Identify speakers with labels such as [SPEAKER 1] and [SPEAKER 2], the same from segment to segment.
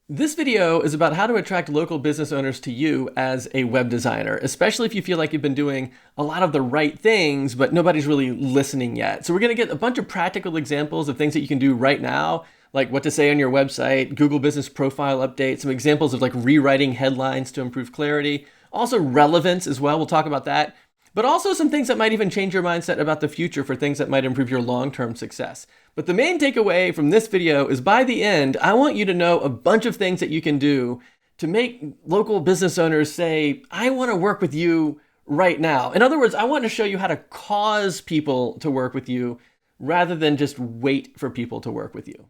[SPEAKER 1] This video is about how to attract local business owners to you as a web designer, especially if you feel like you've been doing a lot of the right things, but nobody's really listening yet. So we're going to get a bunch of practical examples of things that you can do right now, like what to say on your website, Google Business Profile update, some examples of like rewriting headlines to improve clarity, also relevance as well. We'll talk about that, but also some things that might even change your mindset about the future for things that might improve your long-term success. But the main takeaway from this video is by the end, I want you to know a bunch of things that you can do to make local business owners say, I want to work with you right now. In other words, I want to show you how to cause people to work with you rather than just wait for people to work with you.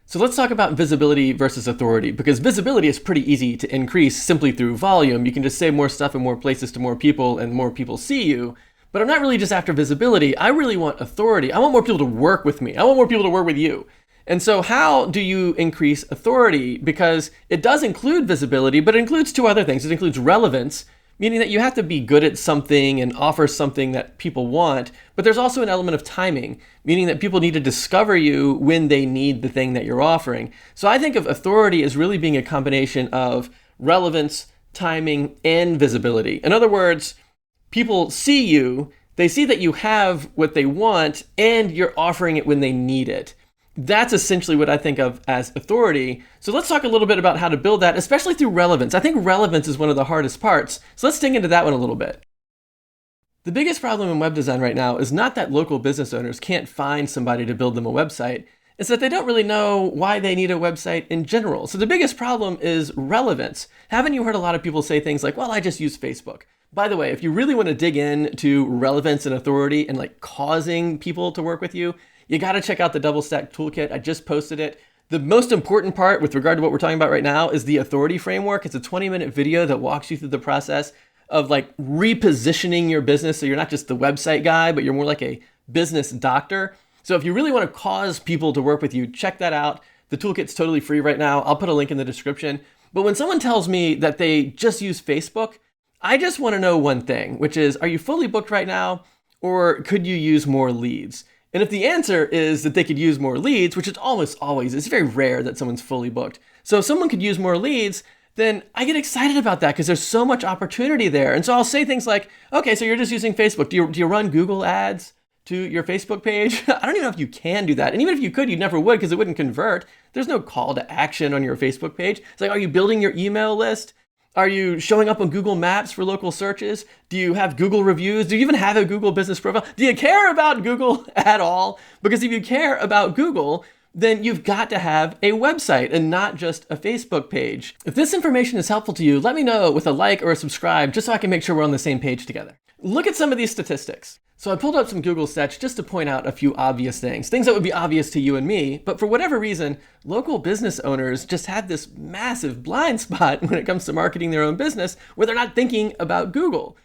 [SPEAKER 1] So let's talk about visibility versus authority, because visibility is pretty easy to increase simply through volume. You can just say more stuff in more places to more people and more people see you. But I'm not really just after visibility. I really want authority. I want more people to work with me. I want more people to work with you. And so how do you increase authority? Because it does include visibility, but it includes two other things. It includes relevance, meaning that you have to be good at something and offer something that people want. But there's also an element of timing, meaning that people need to discover you when they need the thing that you're offering. So I think of authority as really being a combination of relevance, timing, and visibility. In other words, people see you, they see that you have what they want, and you're offering it when they need it. That's essentially what I think of as authority. So let's talk a little bit about how to build that, especially through relevance. I think relevance is one of the hardest parts. So let's dig into that one a little bit. The biggest problem in web design right now is not that local business owners can't find somebody to build them a website. It's that they don't really know why they need a website in general. So the biggest problem is relevance. Haven't you heard a lot of people say things like, well, I just use Facebook? By the way, if you really want to dig into relevance and authority and like causing people to work with you, you got to check out the DoubleStack toolkit. I just posted it. The most important part with regard to what we're talking about right now is the authority framework. It's a 20-minute video that walks you through the process of like repositioning your business. So you're not just the website guy, but you're more like a business doctor. So if you really want to cause people to work with you, check that out. The toolkit's totally free right now. I'll put a link in the description. But when someone tells me that they just use Facebook, I just want to know one thing, which is, are you fully booked right now, or could you use more leads? And if the answer is that they could use more leads, which it almost always is, very rare that someone's fully booked. So if someone could use more leads, then I get excited about that because there's so much opportunity there. And so I'll say things like, okay, so you're just using Facebook. Do you run Google ads to your Facebook page? I don't even know if you can do that. And even if you could, you never would because it wouldn't convert. There's no call to action on your Facebook page. It's like, are you building your email list? Are you showing up on Google Maps for local searches? Do you have Google reviews? Do you even have a Google business profile? Do you care about Google at all? Because if you care about Google, then you've got to have a website and not just a Facebook page. If this information is helpful to you, let me know with a like or a subscribe just so I can make sure we're on the same page together. Look at some of these statistics. So I pulled up some Google stats just to point out a few obvious things that would be obvious to you and me, but for whatever reason, local business owners just have this massive blind spot when it comes to marketing their own business where they're not thinking about Google.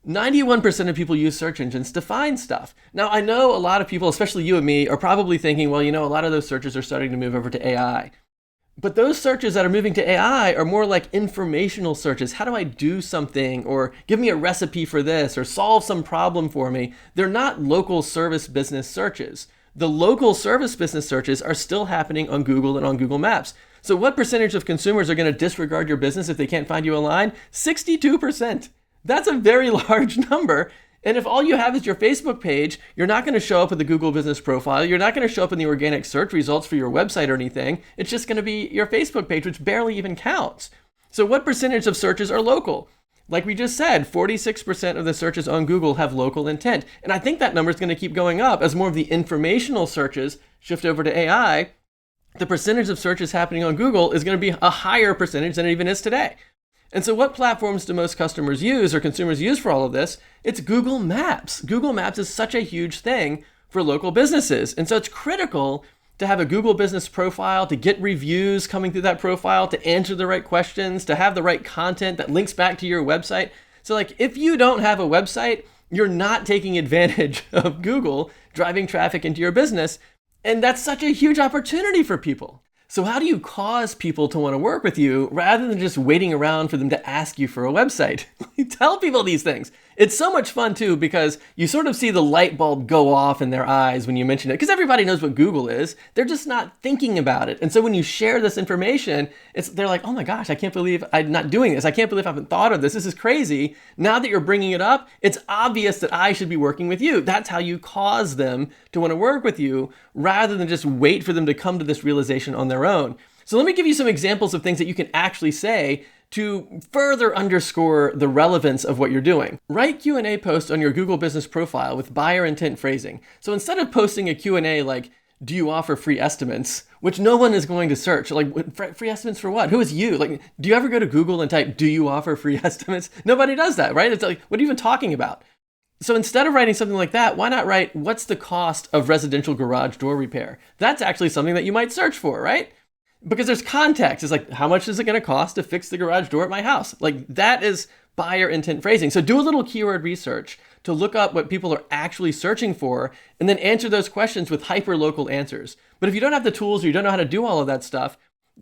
[SPEAKER 1] 91% of people use search engines to find stuff. Now, I know a lot of people, especially you and me, are probably thinking, well, a lot of those searches are starting to move over to AI. But those searches that are moving to AI are more like informational searches. How do I do something? Or give me a recipe for this, or solve some problem for me. They're not local service business searches. The local service business searches are still happening on Google and on Google Maps. So what percentage of consumers are going to disregard your business if they can't find you online? 62%. That's a very large number. And if all you have is your Facebook page, you're not going to show up with the Google Business Profile. You're not going to show up in the organic search results for your website or anything. It's just going to be your Facebook page, which barely even counts. So what percentage of searches are local? Like we just said, 46% of the searches on Google have local intent. And I think that number is going to keep going up as more of the informational searches shift over to AI. The percentage of searches happening on Google is going to be a higher percentage than it even is today. And so what platforms do most customers use or consumers use for all of this? It's Google Maps. Google Maps is such a huge thing for local businesses. And so it's critical to have a Google Business Profile, to get reviews coming through that profile, to answer the right questions, to have the right content that links back to your website. So like if you don't have a website, you're not taking advantage of Google driving traffic into your business. And that's such a huge opportunity for people. So how do you cause people to want to work with you rather than just waiting around for them to ask you for a website? Tell people these things. It's so much fun too because you sort of see the light bulb go off in their eyes when you mention it, because everybody knows what Google is. They're just not thinking about it. And so when you share this information, they're like, oh my gosh, I can't believe I'm not doing this. I can't believe I haven't thought of this. This is crazy. Now that you're bringing it up, it's obvious that I should be working with you. That's how you cause them to want to work with you rather than just wait for them to come to this realization on their own. So let me give you some examples of things that you can actually say to further underscore the relevance of what you're doing. Write Q&A posts on your Google business profile with buyer intent phrasing. So instead of posting a Q&A like, do you offer free estimates, which no one is going to search, like free estimates for what? Who is you? Like, do you ever go to Google and type, do you offer free estimates? Nobody does that, right? It's like, what are you even talking about? So instead of writing something like that, why not write, what's the cost of residential garage door repair? That's actually something that you might search for, right? Because there's context. It's like, how much is it going to cost to fix the garage door at my house? Like, that is buyer intent phrasing. So do a little keyword research to look up what people are actually searching for and then answer those questions with hyper-local answers. But if you don't have the tools or you don't know how to do all of that stuff,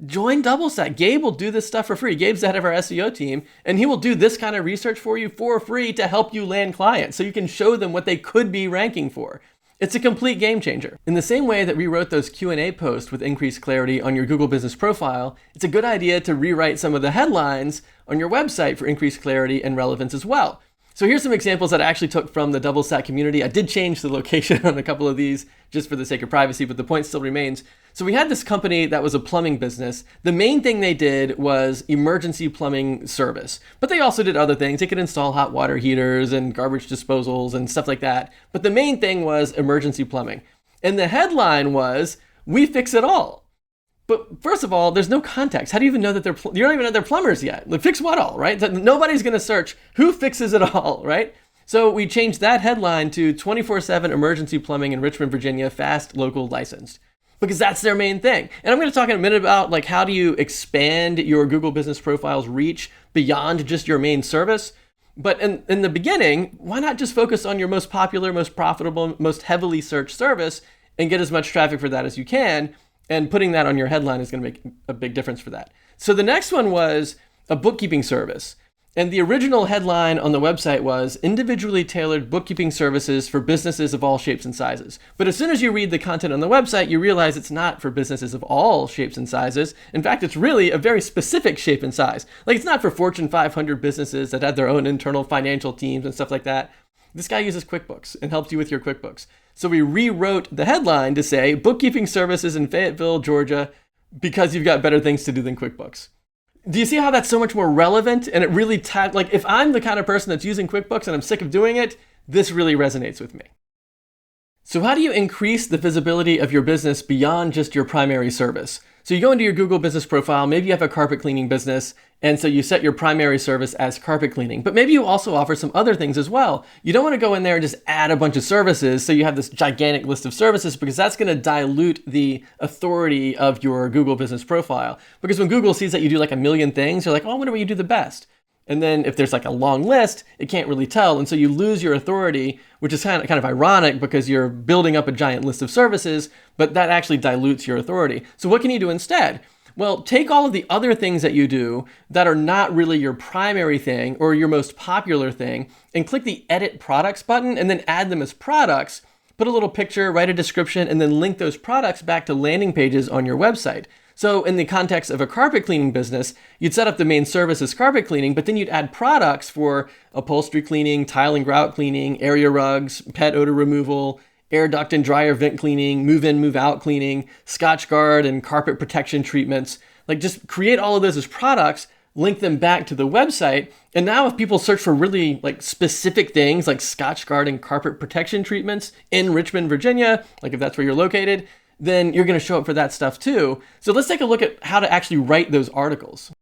[SPEAKER 1] join DoubleStack. Gabe will do this stuff for free. Gabe's the head of our SEO team, and he will do this kind of research for you for free to help you land clients so you can show them what they could be ranking for. It's a complete game changer. In the same way that we wrote those Q&A posts with increased clarity on your Google business profile, it's a good idea to rewrite some of the headlines on your website for increased clarity and relevance as well. So here's some examples that I actually took from the DoubleStack community. I did change the location on a couple of these just for the sake of privacy, but the point still remains. So we had this company that was a plumbing business. The main thing they did was emergency plumbing service, but they also did other things. They could install hot water heaters and garbage disposals and stuff like that. But the main thing was emergency plumbing. And the headline was, we fix it all. But first of all, there's no context. How do you even know that you don't even know they're plumbers yet? Like, fix what all, right? Nobody's going to search who fixes it all, right? So we changed that headline to 24/7 emergency plumbing in Richmond, Virginia, fast, local, licensed, because that's their main thing. And I'm going to talk in a minute about like how do you expand your Google business profile's reach beyond just your main service. But in the beginning, why not just focus on your most popular, most profitable, most heavily searched service and get as much traffic for that as you can? And putting that on your headline is going to make a big difference for that. So the next one was a bookkeeping service. And the original headline on the website was individually tailored bookkeeping services for businesses of all shapes and sizes. But as soon as you read the content on the website, you realize it's not for businesses of all shapes and sizes. In fact, it's really a very specific shape and size. Like, it's not for Fortune 500 businesses that have their own internal financial teams and stuff like that. This guy uses QuickBooks and helps you with your QuickBooks. So we rewrote the headline to say bookkeeping services in Fayetteville, Georgia, because you've got better things to do than QuickBooks. Do you see how that's so much more relevant? And it really, like, if I'm the kind of person that's using QuickBooks and I'm sick of doing it, this really resonates with me. So how do you increase the visibility of your business beyond just your primary service? So you go into your Google business profile, maybe you have a carpet cleaning business, and so you set your primary service as carpet cleaning, but maybe you also offer some other things as well. You don't want to go in there and just add a bunch of services so you have this gigantic list of services, because that's going to dilute the authority of your Google business profile. Because when Google sees that you do like a million things, they're like, oh, I wonder what you do the best. And then if there's like a long list, it can't really tell. And so you lose your authority, which is kind of ironic because you're building up a giant list of services, but that actually dilutes your authority. So what can you do instead? Well, take all of the other things that you do that are not really your primary thing or your most popular thing and click the Edit Products button and then add them as products. Put a little picture, write a description, and then link those products back to landing pages on your website. So in the context of a carpet cleaning business, you'd set up the main service as carpet cleaning, but then you'd add products for upholstery cleaning, tile and grout cleaning, area rugs, pet odor removal, air duct and dryer vent cleaning, move in, move out cleaning, Scotch guard and carpet protection treatments. Like, just create all of those as products, link them back to the website. And now if people search for really like specific things like Scotch guard and carpet protection treatments in Richmond, Virginia, like if that's where you're located, then you're going to show up for that stuff too. So let's take a look at how to actually write those articles.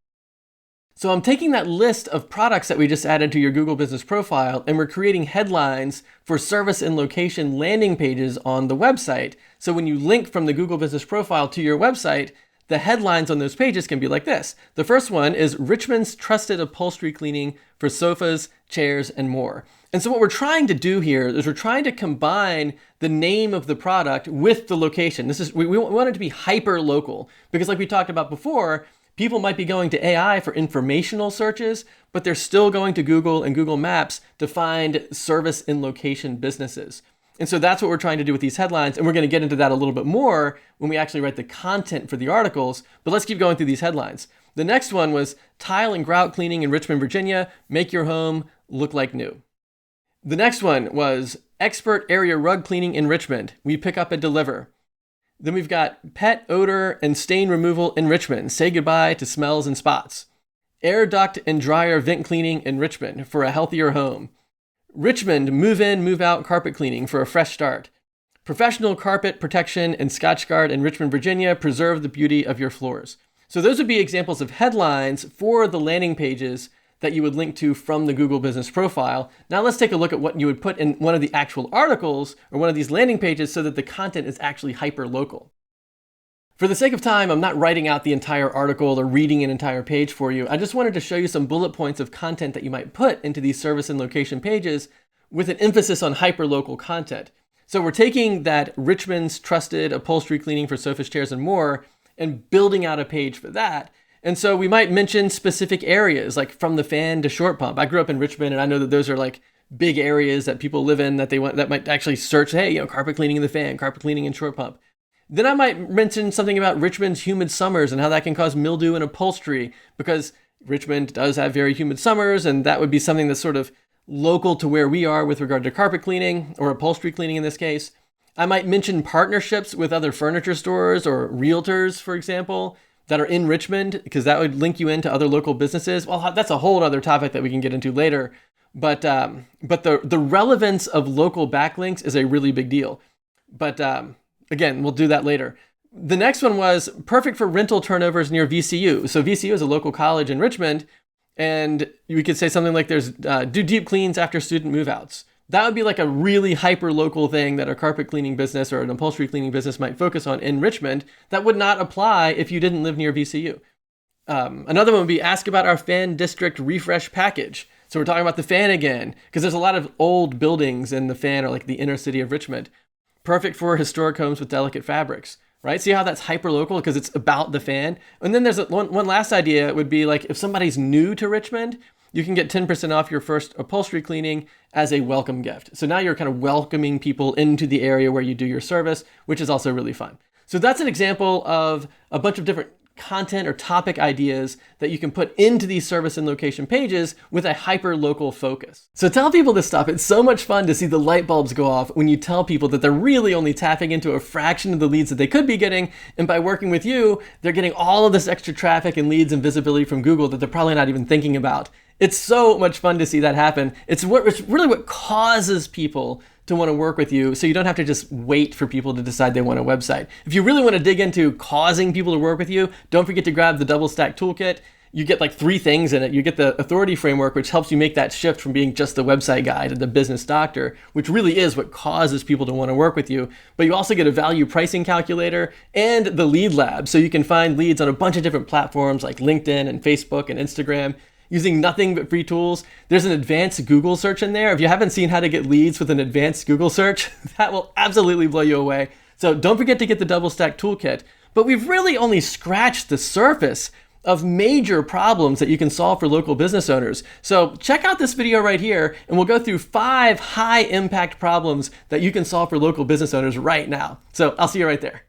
[SPEAKER 1] So I'm taking that list of products that we just added to your Google business profile, and we're creating headlines for service and location landing pages on the website. So when you link from the Google business profile to your website, the headlines on those pages can be like this. The first one is Richmond's trusted upholstery cleaning for sofas, chairs, and more. And so what we're trying to do here is we're trying to combine the name of the product with the location. We want it to be hyper local, because like we talked about before, people might be going to AI for informational searches, but they're still going to Google and Google Maps to find service in location businesses. And so that's what we're trying to do with these headlines. And we're going to get into that a little bit more when we actually write the content for the articles. But let's keep going through these headlines. The next one was tile and grout cleaning in Richmond, Virginia. Make your home look like new. The next one was expert area rug cleaning in Richmond. We pick up and deliver. Then we've got pet odor and stain removal in Richmond. Say goodbye to smells and spots. Air duct and dryer vent cleaning in Richmond for a healthier home. Richmond move in, move out carpet cleaning for a fresh start. Professional carpet protection and Scotchgard in Richmond, Virginia. Preserve the beauty of your floors. So those would be examples of headlines for the landing pages that you would link to from the Google Business Profile. Now let's take a look at what you would put in one of the actual articles or one of these landing pages so that the content is actually hyper local. For the sake of time, I'm not writing out the entire article or reading an entire page for you. I just wanted to show you some bullet points of content that you might put into these service and location pages with an emphasis on hyper-local content. So we're taking that Richmond's trusted upholstery cleaning for sofas, chairs, and more and building out a page for that. And so we might mention specific areas like from the fan to short pump. I grew up in Richmond and I know that those are like big areas that people live in that might actually search, hey, carpet cleaning in the fan, carpet cleaning in short pump. Then I might mention something about Richmond's humid summers and how that can cause mildew in upholstery, because Richmond does have very humid summers, and that would be something that's sort of local to where we are with regard to carpet cleaning or upholstery cleaning in this case. I might mention partnerships with other furniture stores or realtors, for example, that are in Richmond, because that would link you into other local businesses. Well, that's a whole other topic that we can get into later. But the relevance of local backlinks is a really big deal. But again, we'll do that later. The next one was perfect for rental turnovers near VCU. So VCU is a local college in Richmond, and we could say something like there's do deep cleans after student move-outs. That would be like a really hyper-local thing that a carpet cleaning business or an upholstery cleaning business might focus on in Richmond. That would not apply if you didn't live near VCU. Another one would be ask about our fan district refresh package. So we're talking about the fan again, because there's a lot of old buildings in the fan or like the inner city of Richmond. Perfect for historic homes with delicate fabrics, right? See how that's hyper-local because it's about the fan? And then there's one last idea would be like if somebody's new to Richmond, you can get 10% off your first upholstery cleaning as a welcome gift. So now you're kind of welcoming people into the area where you do your service, which is also really fun. So that's an example of a bunch of different content or topic ideas that you can put into these service and location pages with a hyper-local focus. So tell people this stuff. It's so much fun to see the light bulbs go off when you tell people that they're really only tapping into a fraction of the leads that they could be getting. And by working with you, they're getting all of this extra traffic and leads and visibility from Google that they're probably not even thinking about. It's so much fun to see that happen. It's really what causes people to want to work with you, so you don't have to just wait for people to decide they want a website. If you really want to dig into causing people to work with you, don't forget to grab the DoubleStack toolkit. You get like 3 things in it. You get the authority framework, which helps you make that shift from being just the website guy to the business doctor, which really is what causes people to want to work with you. But you also get a value pricing calculator and the lead lab, so you can find leads on a bunch of different platforms like LinkedIn and Facebook and Instagram, using nothing but free tools. There's an advanced Google search in there. If you haven't seen how to get leads with an advanced Google search, that will absolutely blow you away. So don't forget to get the DoubleStack toolkit. But we've really only scratched the surface of major problems that you can solve for local business owners. So check out this video right here, and we'll go through 5 high impact problems that you can solve for local business owners right now. So I'll see you right there.